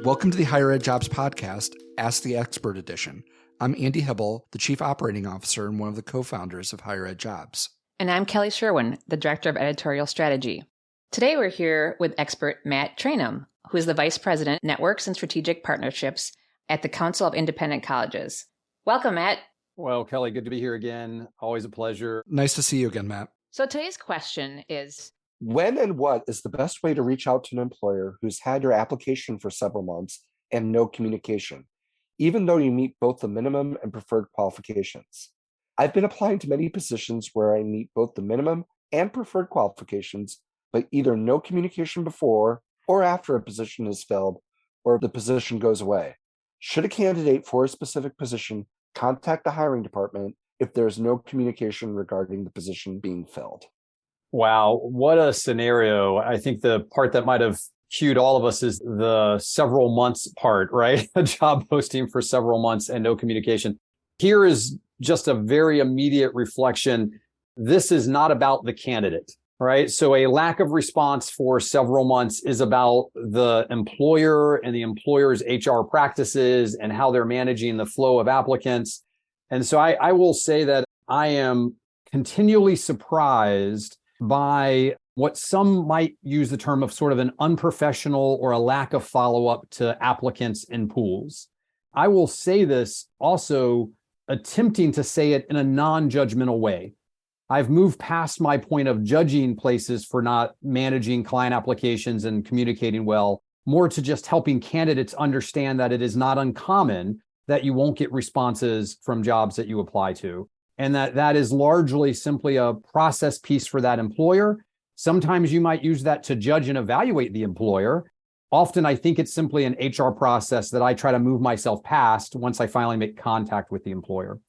Welcome to the HigherEdJobs Podcast, Ask the Expert Edition. I'm Andy Hibble, the Chief Operating Officer and one of the co-founders of HigherEdJobs. And I'm Kelly Sherwin, the Director of Editorial Strategy. Today we're here with expert Matt Trainum, who is the Vice President, Networks and Strategic Partnerships at the Council of Independent Colleges. Welcome, Matt. Well, Kelly, good to be here again. Always a pleasure. Nice to see you again, Matt. So today's question is, when and what is the best way to reach out to an employer who's had your application for several months and no communication, even though you meet both the minimum and preferred qualifications? I've been applying to many positions where I meet both the minimum and preferred qualifications, but either no communication before or after a position is filled or the position goes away. Should a candidate for a specific position contact the hiring department if there's no communication regarding the position being filled? Wow, what a scenario. I think the part that might have cued all of us is the several months part, right? A job posting for several months and no communication. Here is just a very immediate reflection. This is not about the candidate, right? So a lack of response for several months is about the employer and the employer's HR practices and how they're managing the flow of applicants. And so I will say that I am continually surprised by what some might use the term of sort of an unprofessional or a lack of follow-up to applicants in pools. I will say this also attempting to say it in a non-judgmental way. I've moved past my point of judging places for not managing client applications and communicating well, more to just helping candidates understand that it is not uncommon that you won't get responses from jobs that you apply to. And that is largely simply a process piece for that employer. Sometimes you might use that to judge and evaluate the employer. Often I think it's simply an HR process that I try to move myself past once I finally make contact with the employer.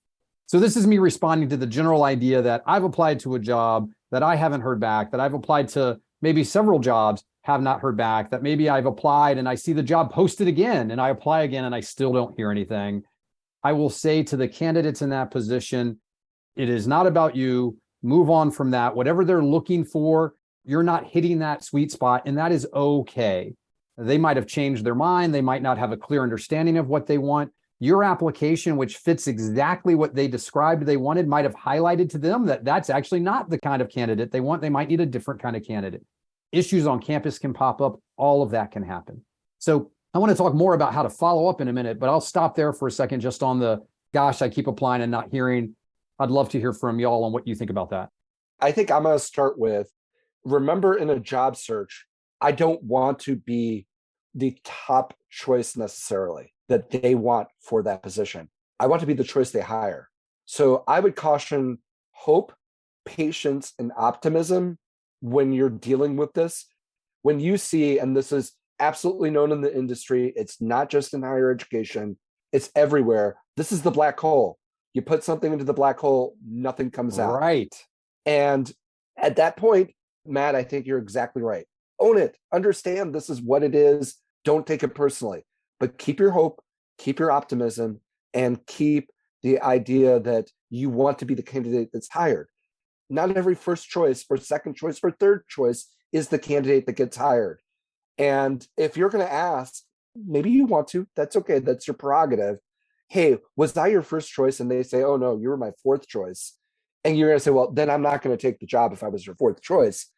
So this is me responding to the general idea that I've applied to a job that I haven't heard back, that I've applied to maybe several jobs, have not heard back, that maybe I've applied and I see the job posted again and I apply again and I still don't hear anything. I will say to the candidates in that position, it is not about you. Move on from that. Whatever they're looking for, you're not hitting that sweet spot, and that is okay. They might have changed their mind. They might not have a clear understanding of what they want. Your application, which fits exactly what they described they wanted, might have highlighted to them that that's actually not the kind of candidate they want. They might need a different kind of candidate. Issues on campus can pop up. All of that can happen. So I want to talk more about how to follow up in a minute, but I'll stop there for a second just on the, gosh, I keep applying and not hearing. I'd love to hear from y'all on what you think about that. I think I'm going to start with, remember in a job search, I don't want to be the top choice necessarily that they want for that position. I want to be the choice they hire. So I would caution hope, patience, and optimism when you're dealing with this. When you see, and this is absolutely known in the industry, it's not just in higher education, it's everywhere. This is the black hole. You put something into the black hole, nothing comes out. Right. And at that point, Matt, I think you're exactly right. Own it. Understand this is what it is. Don't take it personally, but keep your hope, keep your optimism, and keep the idea that you want to be the candidate that's hired. Not every first choice or second choice or third choice is the candidate that gets hired. And if you're going to ask, maybe you want to, that's okay. That's your prerogative. Hey, was I your first choice? And they say, oh no, you were my fourth choice. And you're going to say, well, then I'm not going to take the job if I was your fourth choice.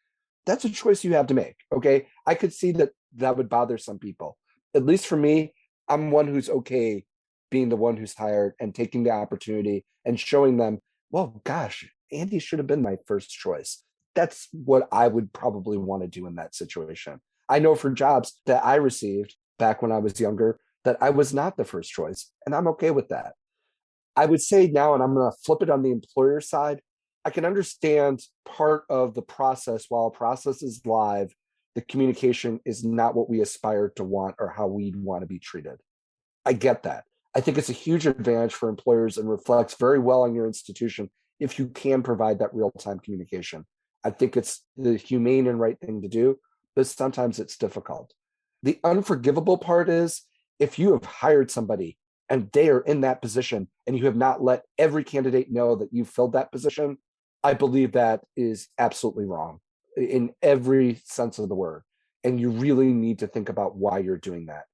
That's a choice you have to make. Okay. I could see that that would bother some people. At least for me, I'm one who's okay being the one who's hired and taking the opportunity and showing them, well, gosh, Andy should have been my first choice. That's what I would probably want to do in that situation. I know for jobs that I received back when I was younger, that I was not the first choice, and I'm okay with that. I would say now, and I'm going to flip it on the employer side, I can understand part of the process. While a process is live, the communication is not what we aspire to want or how we'd want to be treated. I get that. I think it's a huge advantage for employers and reflects very well on your institution if you can provide that real-time communication. I think it's the humane and right thing to do, but sometimes it's difficult. The unforgivable part is if you have hired somebody and they are in that position and you have not let every candidate know that you filled that position, I believe that is absolutely wrong in every sense of the word. And you really need to think about why you're doing that.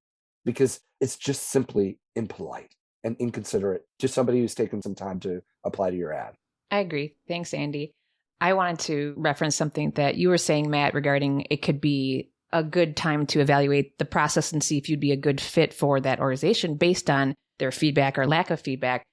because it's just simply impolite and inconsiderate to somebody who's taken some time to apply to your ad. I agree. Thanks, Andy. I wanted to reference something that you were saying, Matt, regarding it could be a good time to evaluate the process and see if you'd be a good fit for that organization based on their feedback or lack of feedback.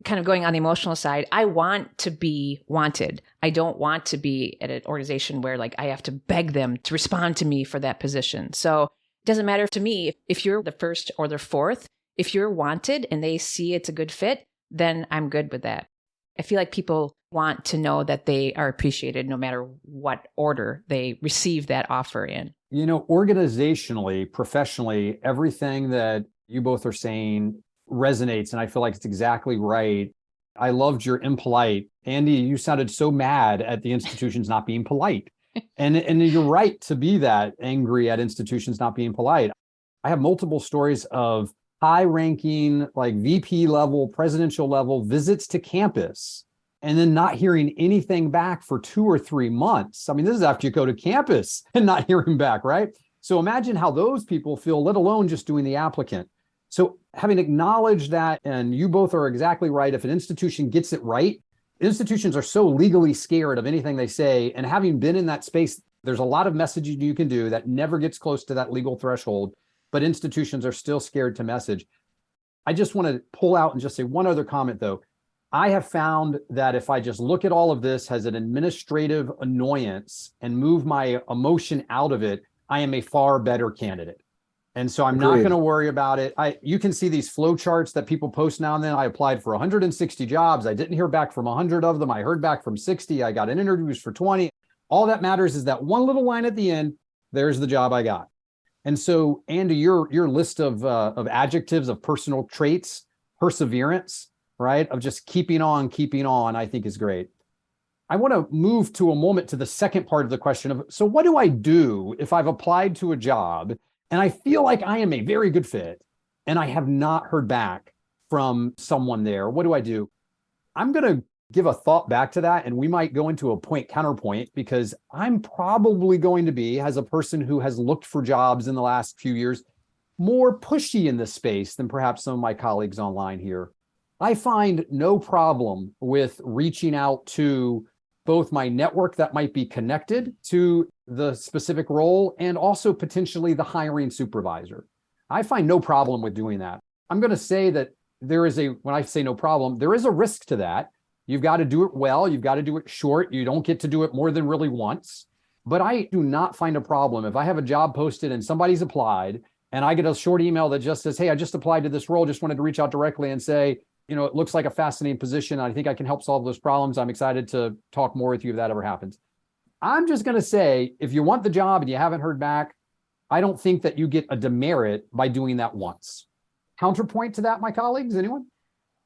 Kind of going on the emotional side, I want to be wanted. I don't want to be at an organization where like I have to beg them to respond to me for that position. So it doesn't matter to me if you're the first or the fourth. If you're wanted and they see it's a good fit, then I'm good with that. I feel like people want to know that they are appreciated no matter what order they receive that offer in. You know, organizationally, professionally, everything that you both are saying resonates, and I feel like it's exactly right. I loved your impolite. Andy, you sounded so mad at the institutions not being polite. And you're right to be that angry at institutions not being polite. I have multiple stories of high-ranking, like VP level, presidential level visits to campus, and then not hearing anything back for 2 or 3 months. I mean, this is after you go to campus and not hearing back, right? So imagine how those people feel, let alone just doing the applicant. So having acknowledged that, and you both are exactly right, if an institution gets it right, institutions are so legally scared of anything they say. And having been in that space, there's a lot of messaging you can do that never gets close to that legal threshold, but institutions are still scared to message. I just want to pull out and just say one other comment, though. I have found that if I just look at all of this as an administrative annoyance and move my emotion out of it, I am a far better candidate. And so I'm not going to worry about it. You can see these flow charts that people post now and then. I applied for 160 jobs. I didn't hear back from 100 of them. I heard back from 60. I got interviews for 20. All that matters is that one little line at the end, there's the job I got. And so, Andy, your list of adjectives, of personal traits, perseverance, right, of just keeping on, I think is great. I want to move to a moment to the second part of the question of, so what do I do if I've applied to a job and I feel like I am a very good fit and I have not heard back from someone there? What do I do? I'm going to give a thought back to that, and we might go into a point counterpoint, because I'm probably going to be, as a person who has looked for jobs in the last few years, more pushy in this space than perhaps some of my colleagues online here. I find no problem with reaching out to both my network that might be connected to the specific role and also potentially the hiring supervisor. I find no problem with doing that. I'm going to say that when I say no problem, there is a risk to that. You've got to do it well. You've got to do it short. You don't get to do it more than really once. But I do not find a problem if I have a job posted and somebody's applied and I get a short email that just says, hey, I just applied to this role. Just wanted to reach out directly and say, you know, it looks like a fascinating position. I think I can help solve those problems. I'm excited to talk more with you if that ever happens. I'm just going to say, if you want the job and you haven't heard back, I don't think that you get a demerit by doing that once. Counterpoint to that, my colleagues, anyone?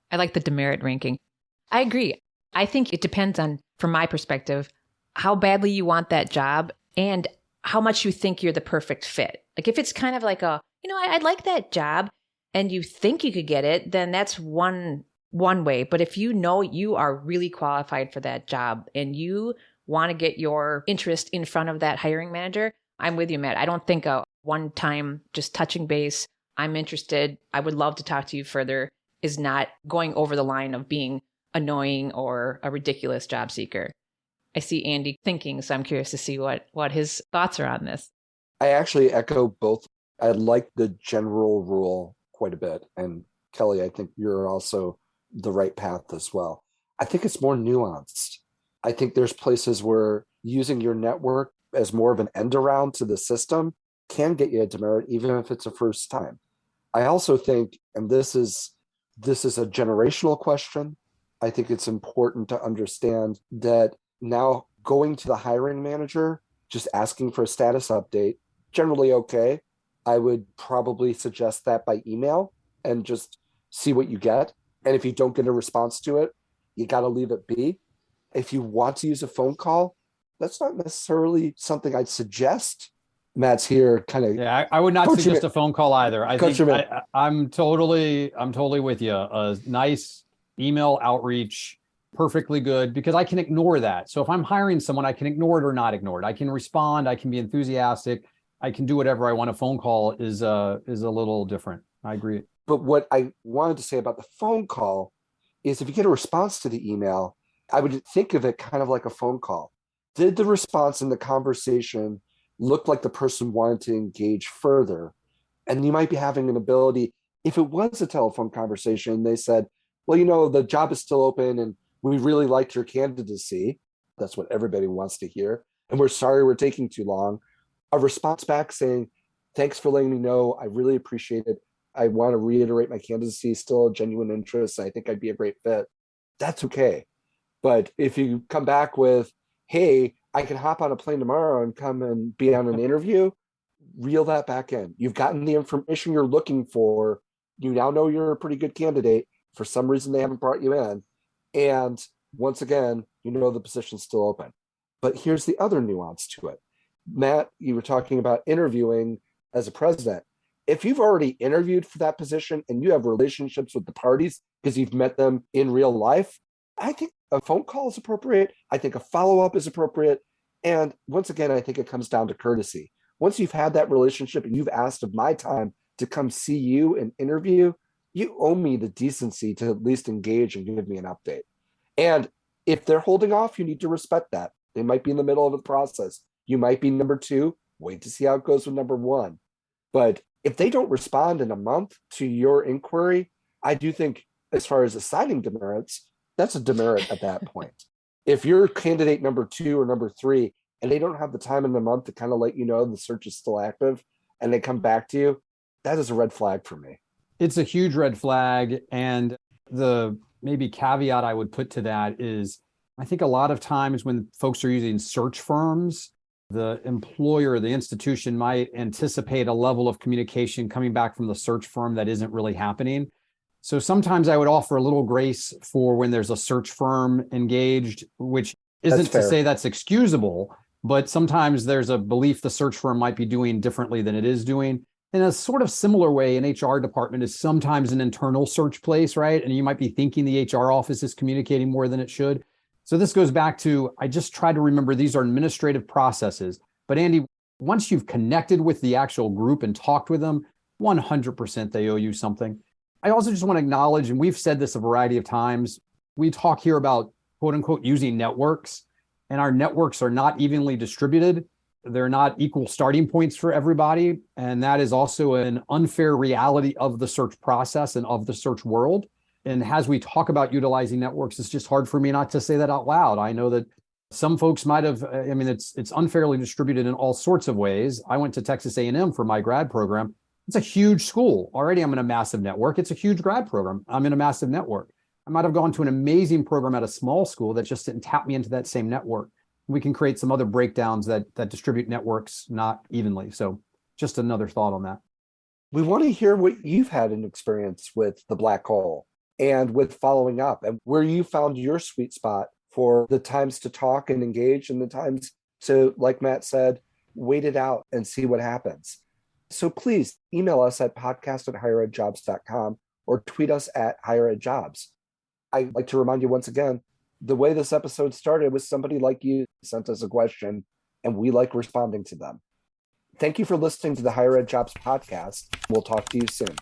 I like the demerit ranking. I agree. I think it depends on, from my perspective, how badly you want that job and how much you think you're the perfect fit. Like if it's kind of like I'd like that job and you think you could get it, then that's one way. But if you know you are really qualified for that job and you want to get your interest in front of that hiring manager, I'm with you, Matt. I don't think a one-time just touching base, I'm interested, I would love to talk to you further, is not going over the line of being annoying or a ridiculous job seeker. I see Andy thinking, so I'm curious to see what his thoughts are on this. I actually echo both. I like the general rule quite a bit. And Kelly, I think you're also the right path as well. I think it's more nuanced. I think there's places where using your network as more of an end around to the system can get you a demerit, even if it's a first time. I also think, and this is a generational question, I think it's important to understand that now going to the hiring manager, just asking for a status update, generally okay. I would probably suggest that by email and just see what you get. And if you don't get a response to it, you got to leave it be. If you want to use a phone call, that's not necessarily something I'd suggest. Matt's here kind of. Yeah, I would not suggest a phone call either. I'm totally with you. A nice email outreach, perfectly good, because I can ignore that. So if I'm hiring someone, I can ignore it or not ignore it. I can respond. I can be enthusiastic. I can do whatever I want. A phone call is a little different. I agree. But what I wanted to say about the phone call is if you get a response to the email, I would think of it kind of like a phone call. Did the response in the conversation look like the person wanted to engage further? And you might be having an ability, if it was a telephone conversation, they said, well, the job is still open and we really liked your candidacy. That's what everybody wants to hear. And we're sorry we're taking too long. A response back saying, thanks for letting me know. I really appreciate it. I want to reiterate my candidacy, still a genuine interest. I think I'd be a great fit. That's okay. But if you come back with, hey, I can hop on a plane tomorrow and come and be on an interview, reel that back in. You've gotten the information you're looking for. You now know you're a pretty good candidate. For some reason, they haven't brought you in. And once again, the position's still open. But here's the other nuance to it. Matt, you were talking about interviewing as a president. If you've already interviewed for that position and you have relationships with the parties because you've met them in real life, I think a phone call is appropriate. I think a follow-up is appropriate. And once again, I think it comes down to courtesy. Once you've had that relationship and you've asked of my time to come see you and interview, you owe me the decency to at least engage and give me an update. And if they're holding off, you need to respect that. They might be in the middle of the process. You might be number 2. Wait to see how it goes with number 1. But if they don't respond in a month to your inquiry, I do think as far as assigning demerits, that's a demerit at that point. If you're candidate number 2 or number 3, and they don't have the time in the month to kind of let you know the search is still active, and they come back to you, that is a red flag for me. It's a huge red flag. And the maybe caveat I would put to that is, I think a lot of times when folks are using search firms, the employer, the institution might anticipate a level of communication coming back from the search firm that isn't really happening. So sometimes I would offer a little grace for when there's a search firm engaged, which isn't to say that's excusable, but sometimes there's a belief the search firm might be doing differently than it is doing. In a sort of similar way, an HR department is sometimes an internal search place, right? And you might be thinking the HR office is communicating more than it should. So this goes back to, I just try to remember these are administrative processes. But Andy, once you've connected with the actual group and talked with them, 100% they owe you something. I also just want to acknowledge, and we've said this a variety of times, we talk here about quote unquote using networks, and our networks are not evenly distributed. They're not equal starting points for everybody. And that is also an unfair reality of the search process and of the search world. And as we talk about utilizing networks, it's just hard for me not to say that out loud. I know that some folks might have, it's unfairly distributed in all sorts of ways. I went to Texas A&M for my grad program. It's a huge school. Already I'm in a massive network. It's a huge grad program. I'm in a massive network. I might have gone to an amazing program at a small school that just didn't tap me into that same network. We can create some other breakdowns that distribute networks not evenly. So just another thought on that. We want to hear what you've had an experience with the black hole and with following up, and where you found your sweet spot for the times to talk and engage and the times to, like Matt said, wait it out and see what happens. So please email us at podcast@higheredjobs.com or tweet us at HigherEdJobs. I'd like to remind you once again, the way this episode started was somebody like you sent us a question and we like responding to them. Thank you for listening to the HigherEdJobs podcast. We'll talk to you soon.